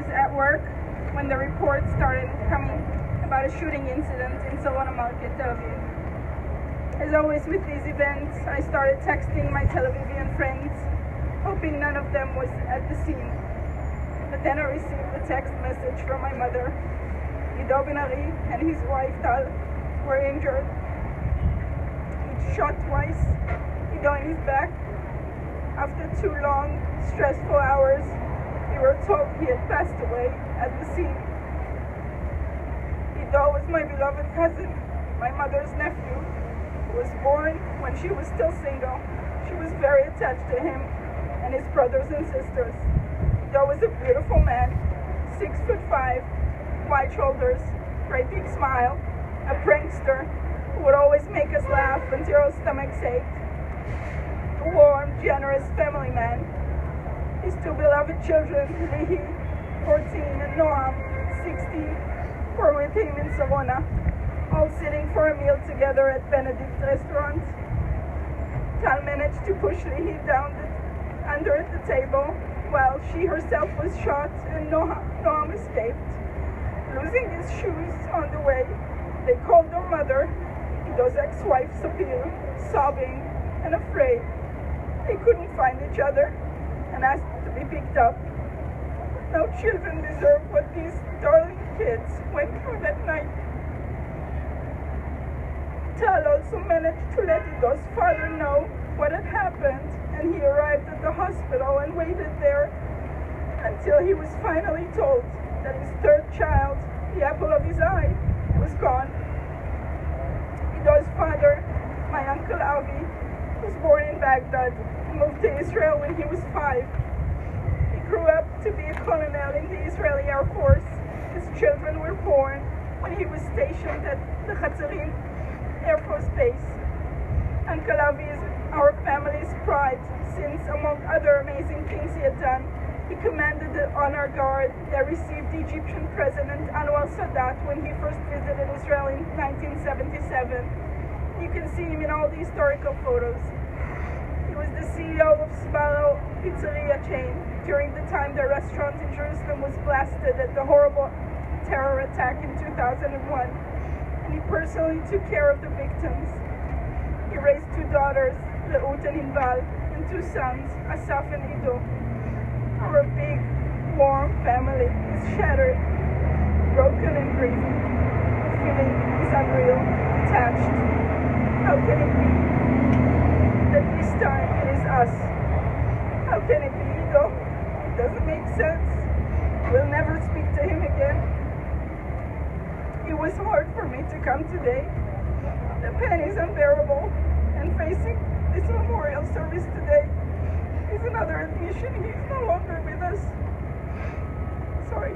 at work when the reports started coming about a shooting incident in Salona Market, Tel Aviv. As always with these events, I started texting my Tel Avivian friends, hoping none of them was at the scene. But then I received a text message from my mother. Ben-Aria and his wife Tal were injured. Each shot twice, Ido in his back. After 2 long, stressful hours, we were told he had passed away at the scene. Ido was my beloved cousin, my mother's nephew, who was born when she was still single. She was very attached to him and his brothers and sisters. Ido was a beautiful man, 6'5", wide shoulders, great big smile, a prankster who would always make us laugh until our stomachs ached. A warm, generous family man. His 2 beloved children, Lihi, 14, and Noam, 16, were with him in Salona, all sitting for a meal together at Benedict restaurant. Tal managed to push Lihi down under the table while she herself was shot and Noam escaped. Losing his shoes on the way, they called their mother, Ido's ex-wife Sapir, sobbing and afraid. They couldn't find each other and asked to be picked up. No children deserve what these darling kids went through that night. Tal also managed to let Ido's father know what had happened, and he arrived at the hospital and waited there until he was finally told that his 3rd child, the apple of his eye, was gone. Ido's father, my uncle Avi, was born in Baghdad and moved to Israel when he was 5. He grew up to be a colonel in the Israeli Air Force. His children were born when he was stationed at the Hazony Air Force Base. Uncle Avi is our family's pride since, among other amazing things he had done, he commanded the honor guard that received the Egyptian President Anwar Sadat when he first visited Israel in 1977. You can see him in all the historical photos. He was the CEO of Sbarro pizzeria chain during the time the restaurant in Jerusalem was blasted at the horrible terror attack in 2001. And he personally took care of the victims. He raised 2 daughters, Leut and Inval, and 2 sons, Asaf and Ido. Our big, warm family is shattered, broken and grieving. The feeling is unreal, detached. How can it be that this time it is us? How can it be, Ido? It doesn't make sense. We'll never speak to him again. It was hard for me to come today. The pain is unbearable, and facing this memorial service today is another admission he's no longer with us. Sorry.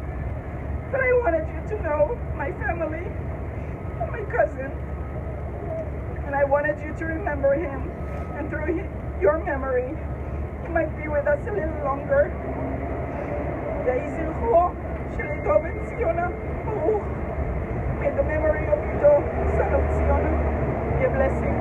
But I wanted you to know my family and my cousin. And I wanted you to remember him. And through your memory, he might be with us a little longer. Yehי zilcho shel Ido ben Ziona baruch. May the memory of Ido, son of Ziona, be a blessing.